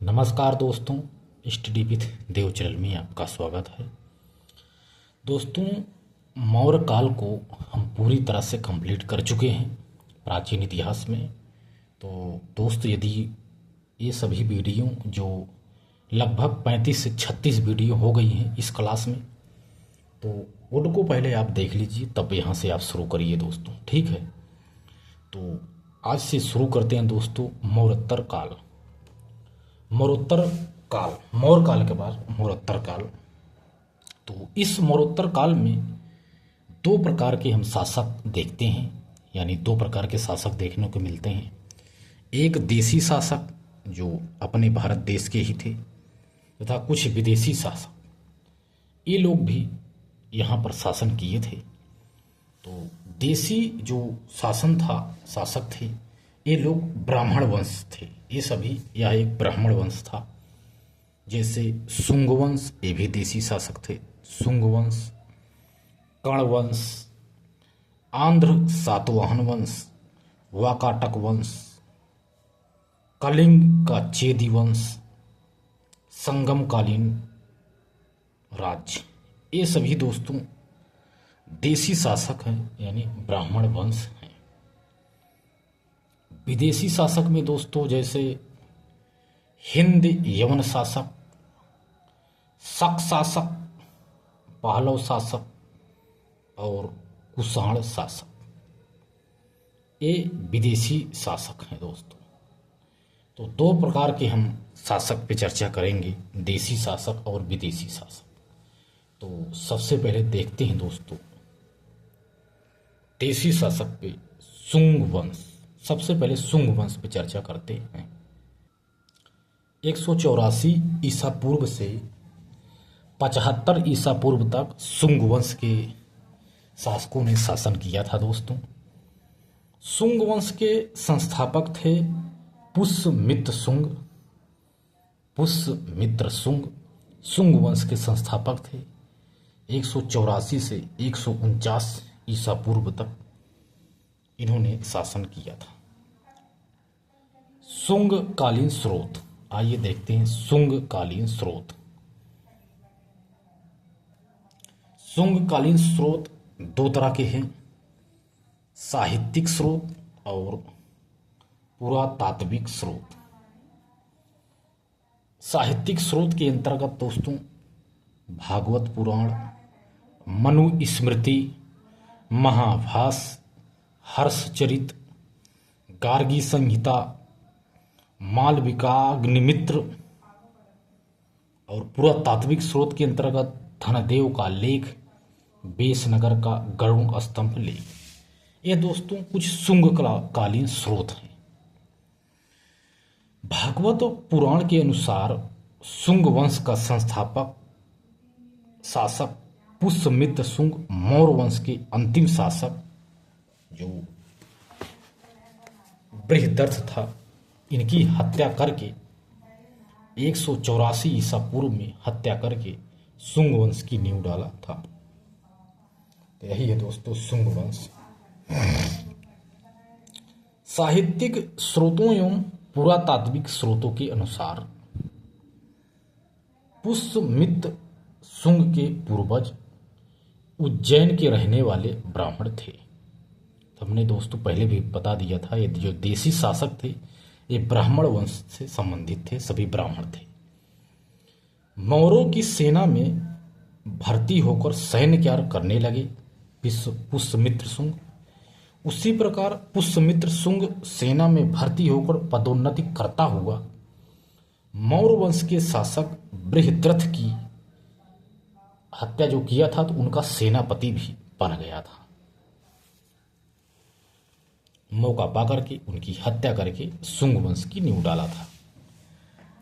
नमस्कार दोस्तों, study with Dev channel में आपका स्वागत है। दोस्तों, मौर्य काल को हम पूरी तरह से कंप्लीट कर चुके हैं प्राचीन इतिहास में। तो दोस्त, यदि ये सभी वीडियो जो लगभग 35 से 36 वीडियो हो गई हैं इस क्लास में, तो उनको पहले आप देख लीजिए, तब यहाँ से आप शुरू करिए दोस्तों, ठीक है। तो आज से शुरू करते हैं दोस्तों मौर्योत्तर काल। मौर्योत्तर काल, मौर्य काल के बाद मौर्योत्तर काल। तो इस मौर्योत्तर काल में दो प्रकार के हम शासक देखते हैं, यानी दो प्रकार के शासक देखने को मिलते हैं। एक देसी शासक जो अपने भारत देश के ही थे, तथा कुछ विदेशी शासक, ये लोग भी यहाँ पर शासन किए थे। तो देसी जो शासन था, शासक थे, ये लोग ब्राह्मण वंश थे। ये सभी, यह एक ब्राह्मण वंश था। जैसे शुंग वंश, ये भी देसी शासक थे। शुंग वंश, कर्ण वंश, आंध्र सातवाहन वंश, वाकाटक वंश, कलिंग का चेदी वंश, संगमकालीन राज्य, ये सभी दोस्तों देसी शासक हैं, यानी ब्राह्मण वंश हैं। विदेशी शासक में दोस्तों जैसे हिंद यवन शासक, शक शासक, पहलव शासक और कुषाण शासक, ये विदेशी शासक हैं दोस्तों। तो दो प्रकार के हम शासक पे चर्चा करेंगे, देसी शासक और विदेशी शासक। तो सबसे पहले देखते हैं दोस्तों देसी शासक पे शुंग वंश। सबसे पहले शुंग वंश पे चर्चा करते हैं। 184 ईसा पूर्व से 75 ईसा पूर्व तक शुंग वंश के शासकों ने शासन किया था दोस्तों। शुंग वंश के संस्थापक थे पुष्यमित्र शुंग। पुष्यमित्र शुंग शुंग वंश के संस्थापक थे। 184 से 149 ईसा पूर्व तक इन्होंने शासन किया था। शुंग कालीन स्रोत, आइए देखते हैं शुंग कालीन स्रोत। शुंग कालीन स्रोत दो तरह के हैं, साहित्यिक स्रोत और पुरातात्विक स्रोत। साहित्यिक स्रोत के अंतर्गत दोस्तों भागवत पुराण, मनु स्मृति, महाभास, हर्षचरित, गार्गी संहिता, मालविकाग्निमित्र। और पुरातात्विक स्रोत के अंतर्गत धनदेव का लेख, बेसनगर का गरुड़ स्तंभ लेख। ये दोस्तों कुछ शुंग कालीन स्रोत हैं। भागवत पुराण के अनुसार शुंग वंश का संस्थापक शासक पुष्यमित्र शुंग मौर्य वंश के अंतिम शासक जो बृहदर्थ था, इनकी हत्या करके 184 ईसा पूर्व में हत्या करके शुंग वंश की नींव डाला था। तो यही है दोस्तों शुंग वंश। साहित्यिक स्रोतों एवं पुरातात्विक स्रोतों के अनुसार पुष्यमित्र शुंग के पूर्वज उज्जैन के रहने वाले ब्राह्मण थे। हमने दोस्तों पहले भी बता दिया था, ये जो देसी शासक थे ये ब्राह्मण वंश से संबंधित थे, सभी ब्राह्मण थे। मौर्यों की सेना में भर्ती होकर सैन्य कार्य करने लगे पुष्यमित्र शुंग। उसी प्रकार पुष्यमित्र शुंग सेना में भर्ती होकर पदोन्नति करता हुआ मौर्य वंश के शासक बृहद्रथ की हत्या जो किया था, तो उनका सेनापति भी बन गया था। मौका पाकर के उनकी हत्या करके शुंग वंश की नींव डाला था।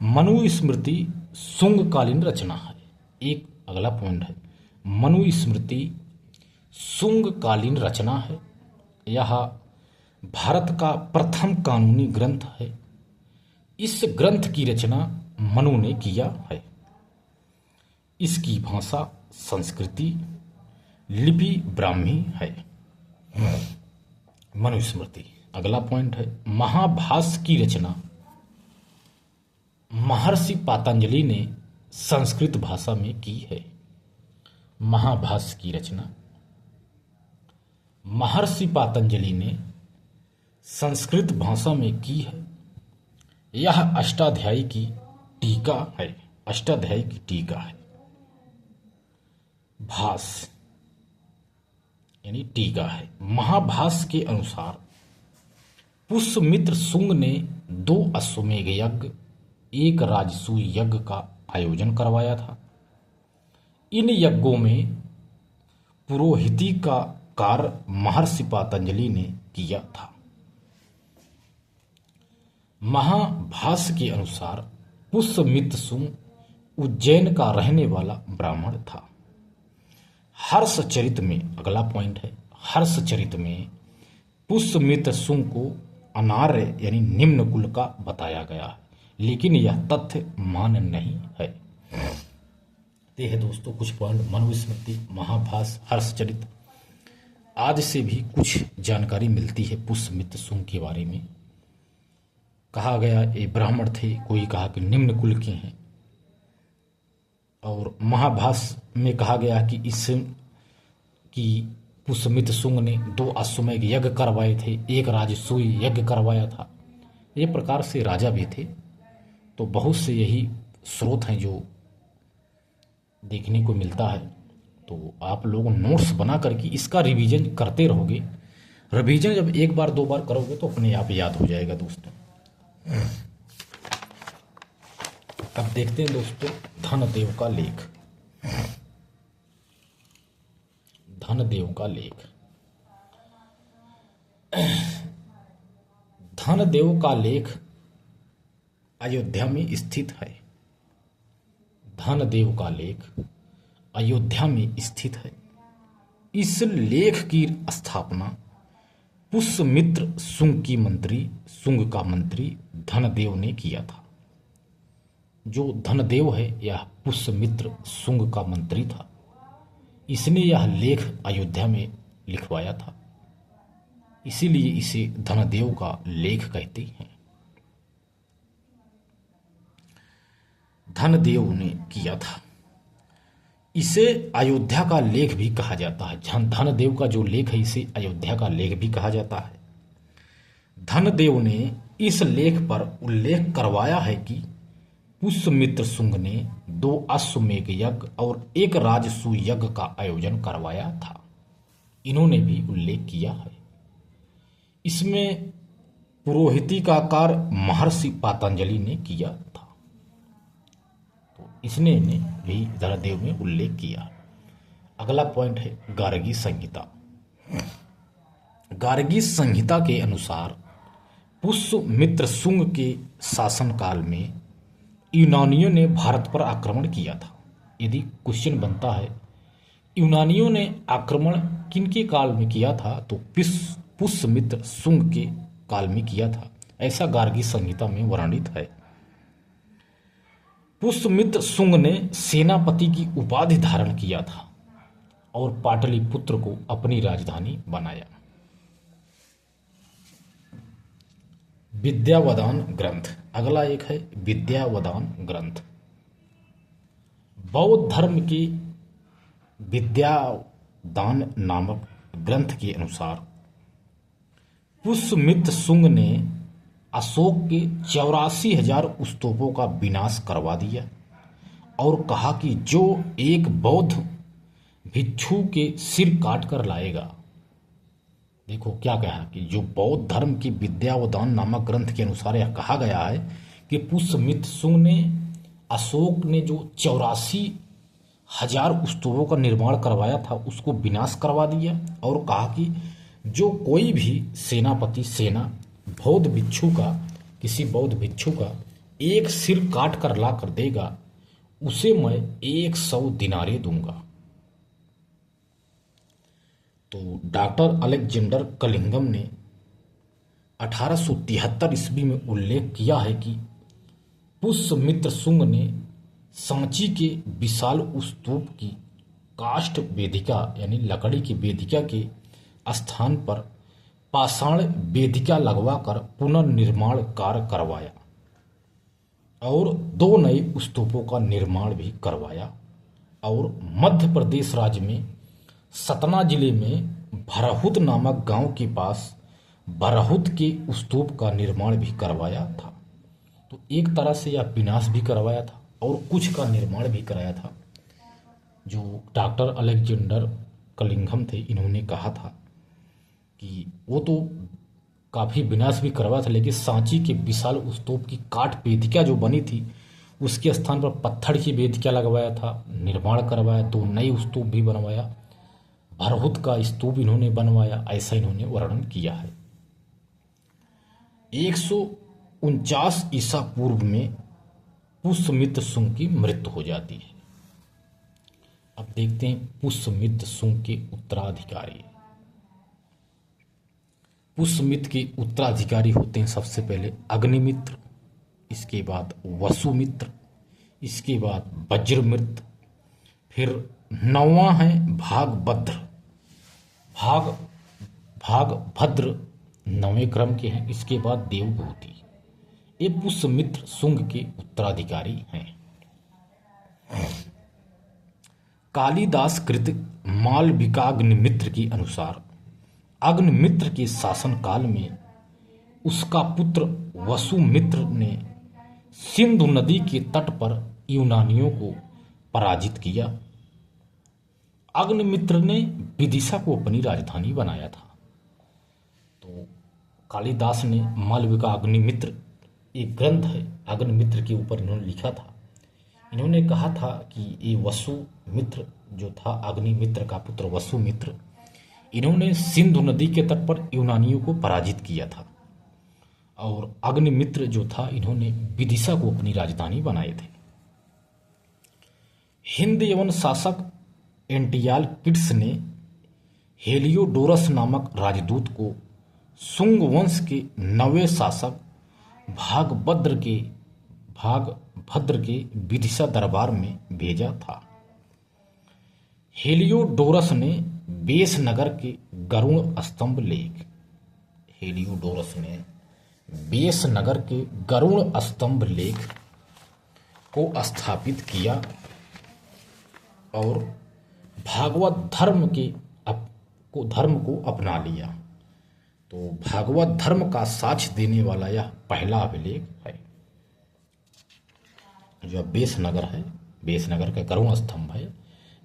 मनु स्मृति शुंग कालीन रचना है। एक अगला पॉइंट है, मनु स्मृति शुंग कालीन रचना है। यह भारत का प्रथम कानूनी ग्रंथ है। इस ग्रंथ की रचना मनु ने किया है। इसकी भाषा संस्कृति, लिपि ब्राह्मी है। मनुस्मृति। अगला पॉइंट है महाभास की रचना। महर्षि पातंजलि ने संस्कृत भाषा में की है? महाभाष्य की रचना महर्षि पातंजलि ने संस्कृत भाषा में की है। यह अष्टाध्यायी की टीका है। अष्टाध्यायी की टीका है। भाष्य यानी टीका है। महाभाष्य के अनुसार पुष्यमित्र शुंग ने 2 अश्वमेध यज्ञ, 1 राजसूय यज्ञ का आयोजन करवाया था। इन यज्ञों में पुरोहिती का कार्य महर्षि पातंजलि ने किया था। महाभाष्य के अनुसार पुष्यमित्र शुंग उज्जैन का रहने वाला ब्राह्मण था। हर्षचरित में, अगला पॉइंट है, हर्षचरित में पुष्यमित्र शुंग को अनार्य यानी निम्न कुल का बताया गया है, लेकिन यह तथ्य मान्य नहीं है। ये है दोस्तों कुछ पॉइंट मनुस्मृति, महाभाष्य, हर्षचरित। आज से भी कुछ जानकारी मिलती है पुष्यमित्र शुंग के बारे में। कहा गया ये ब्राह्मण थे, कोई कहा कि निम्न कुल के हैं, और महाभाष्य में कहा गया कि पुष्यमित्र शुंग ने 2 अश्वमेध यज्ञ करवाए थे, 1 राजसूय यज्ञ करवाया था। ये प्रकार से राजा भी थे। तो बहुत से यही स्रोत हैं जो देखने को मिलता है। तो आप लोग नोट्स बना करके इसका रिवीजन करते रहोगे। रिवीजन जब 1 बार 2 बार करोगे तो अपने आप याद हो जाएगा दोस्तों। अब देखते हैं दोस्तों धनदेव का लेख। धनदेव का लेख। धनदेव का लेख अयोध्या में स्थित है। धनदेव का लेख अयोध्या में स्थित है। इस लेख की स्थापना पुष्यमित्र शुंग का मंत्री धनदेव ने किया था। जो धनदेव है यह पुष्यमित्र शुंग का मंत्री था। इसने यह लेख अयोध्या में लिखवाया था, इसीलिए इसे धनदेव का लेख कहते हैं। धनदेव ने किया था। इसे अयोध्या का लेख भी कहा जाता है। धनदेव का जो लेख है इसे अयोध्या का लेख भी कहा जाता है। धनदेव ने इस लेख पर उल्लेख करवाया है कि पुष्यमित्र शुंग ने 2 अश्वमेध यज्ञ और 1 राजसूय यज्ञ का आयोजन करवाया था। इन्होंने भी उल्लेख किया है। इसमें पुरोहिती का कार्य महर्षि पातंजलि ने किया था। तो इसने भी धनदेव में उल्लेख किया। अगला पॉइंट है गार्गी संहिता। गार्गी संहिता के अनुसार पुष्यमित्र शुंग के शासनकाल में यूनानियों ने भारत पर आक्रमण किया था। यदि क्वेश्चन बनता है यूनानियों ने आक्रमण किनके काल में किया था, तो पुष्यमित्र शुंग के काल में किया था, ऐसा गार्गी संहिता में वर्णित है। पुष्यमित्र शुंग ने सेनापति की उपाधि धारण किया था और पाटलिपुत्र को अपनी राजधानी बनाया। विद्यावदान ग्रंथ। अगला एक है विद्यावदान ग्रंथ। बौद्ध धर्म के विद्यावदान नामक ग्रंथ के अनुसार पुष्यमित्र शुंग ने अशोक के 84,000 स्तूपों का विनाश करवा दिया और कहा कि जो एक बौद्ध भिक्षु के सिर काट कर लाएगा, देखो क्या कहा कि जो बौद्ध धर्म की विद्यावदान नामक ग्रंथ के अनुसार यह कहा गया है कि पुष्यमित्र शुंग ने अशोक ने जो 84,000 स्तूपों का निर्माण करवाया था उसको विनाश करवा दिया और कहा कि जो कोई भी सेनापति बौद्ध भिक्षु का, किसी बौद्ध भिक्षु का एक सिर काट कर ला कर देगा उसे मैं 100 दिनारे दूंगा। तो डॉक्टर अलेक्जेंडर कलिंगम ने 1873 ईस्वी में उल्लेख किया है कि पुष्यमित्र शुंग ने सांची के विशाल स्तूप की काष्ठ वेदिका यानी लकड़ी की वेदिका के स्थान पर पाषाण वेदिका लगवाकर पुनर्निर्माण कार्य करवाया। और 2 नए स्तूपों का निर्माण भी करवाया। और मध्य प्रदेश राज्य में सतना जिले में भरहुत नामक गांव के पास भरहुत के स्तूप का निर्माण भी करवाया था। तो एक तरह से यह विनाश भी करवाया था और कुछ का निर्माण भी कराया था। जो डॉक्टर अलेक्जेंडर कलिंघम थे, इन्होंने कहा था कि वो तो काफ़ी विनाश भी करवाया था, लेकिन सांची के विशाल स्तूप की काठ वेदिका जो बनी थी उसके स्थान पर पत्थर की वेदिका लगवाया था, निर्माण करवाया, 2 नए स्तूप भी बनवाया, भरहुत का स्तूप इन्होंने बनवाया, ऐसा इन्होंने वर्णन किया है। 149 ईसा पूर्व में पुष्यमित्र शुंग की मृत्यु हो जाती है। अब देखते हैं पुष्यमित्र शुंग के उत्तराधिकारी। पुष्यमित्र के उत्तराधिकारी होते हैं सबसे पहले अग्निमित्र, इसके बाद वसुमित्र, इसके बाद वज्रमित्र, फिर 9वां है भागभद्र। भागभद्र 9वें क्रम के हैं। इसके बाद देवभूति। ये पुष्यमित्र शुंग के उत्तराधिकारी हैं। कालिदास कृत मालविकाग्निमित्र के अनुसार अग्निमित्र के शासनकाल में उसका पुत्र वसुमित्र ने सिंधु नदी के तट पर यूनानियों को पराजित किया। अग्निमित्र ने विदिशा को अपनी राजधानी बनाया था। तो कालिदास ने मालविका अग्निमित्र, एक ग्रंथ है अग्निमित्र के ऊपर इन्होंने लिखा था। इन्होंने कहा था कि ये वसुमित्र जो था, अग्निमित्र का पुत्र वसुमित्र, इन्होंने सिंधु नदी के तट पर यूनानियों को पराजित किया था। और अग्निमित्र जो था, इन्होंने विदिशा को अपनी राजधानी बनाए थे। हिंद यवन शासक एंटियालकिड्स ने हेलियोडोरस नामक राजदूत को शुंग वंश के 9वें शासक भागभद्र के विदिशा दरबार में भेजा था। हेलियोडोरस ने बेसनगर के गरुण स्तंभ लेख को स्थापित किया और भागवत धर्म को अपना लिया। तो भागवत धर्म का साक्ष्य देने वाला यह पहला अभिलेख है। जो बेसनगर है, बेसनगर का गरुण स्तंभ है,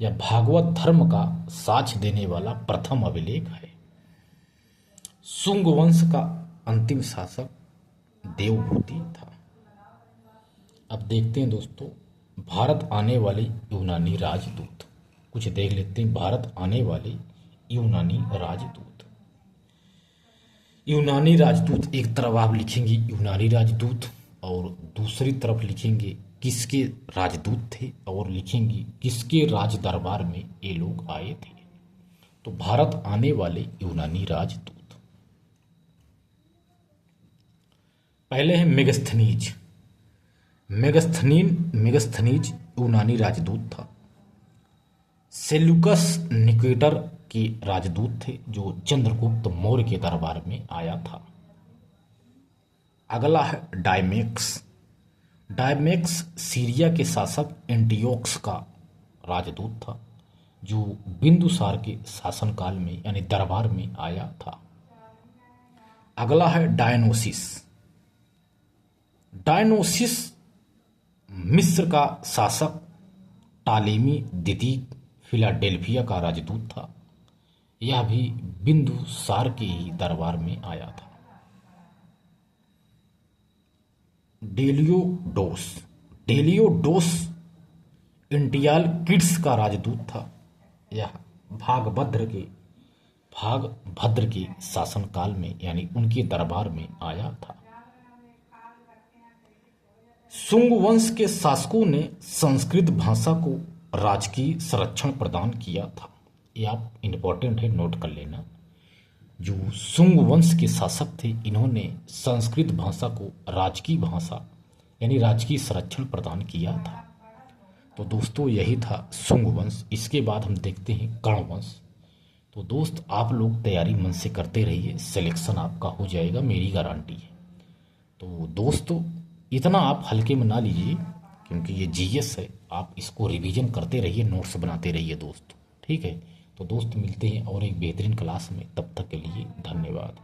यह भागवत धर्म का साक्ष्य देने वाला प्रथम अभिलेख है। शुंग वंश का अंतिम शासक देवभूति था। अब देखते हैं दोस्तों भारत आने वाले यूनानी राजदूत। कुछ देख लेते हैं भारत आने वाले यूनानी राजदूत। यूनानी राजदूत, एक तरफ आप लिखेंगे यूनानी राजदूत और दूसरी तरफ लिखेंगे किसके राजदूत थे और लिखेंगे किसके राज दरबार में ये लोग आए थे। तो भारत आने वाले यूनानी राजदूत पहले है मेगस्थनीज। मेगस्थनीज यूनानी राजदूत था। सेल्यूकस निकेटर के राजदूत थे जो चंद्रगुप्त मौर्य के दरबार में आया था। अगला है डायमेक्स सीरिया के शासक एंटियोक्स का राजदूत था जो बिंदुसार के शासनकाल में यानी दरबार में आया था। अगला है डायनोसिस मिस्र का शासक टालेमी द्वितीय फिलाडेल्फिया का राजदूत था। यह भी बिंदुसार के ही दरबार में आया था। डेलियोडोस एंटियालकिड्स का राजदूत था। यह भागभद्र के शासनकाल में यानी उनके दरबार में आया था। शुंग वंश के शासकों ने संस्कृत भाषा को राजकीय संरक्षण प्रदान किया था। यह आप इम्पोर्टेंट है, नोट कर लेना। जो शुंग वंश के शासक थे, इन्होंने संस्कृत भाषा को राजकीय भाषा यानी राजकीय संरक्षण प्रदान किया था। तो दोस्तों यही था शुंग वंश। इसके बाद हम देखते हैं कर्ण वंश। तो दोस्त आप लोग तैयारी मन से करते रहिए, सिलेक्शन आपका हो जाएगा, मेरी गारंटी है। तो दोस्तों इतना आप हल्के में ना लीजिए, क्योंकि ये जीएस है। आप इसको रिवीजन करते रहिए, नोट्स बनाते रहिए दोस्त, ठीक है। तो दोस्त मिलते हैं और एक बेहतरीन क्लास में, तब तक के लिए धन्यवाद।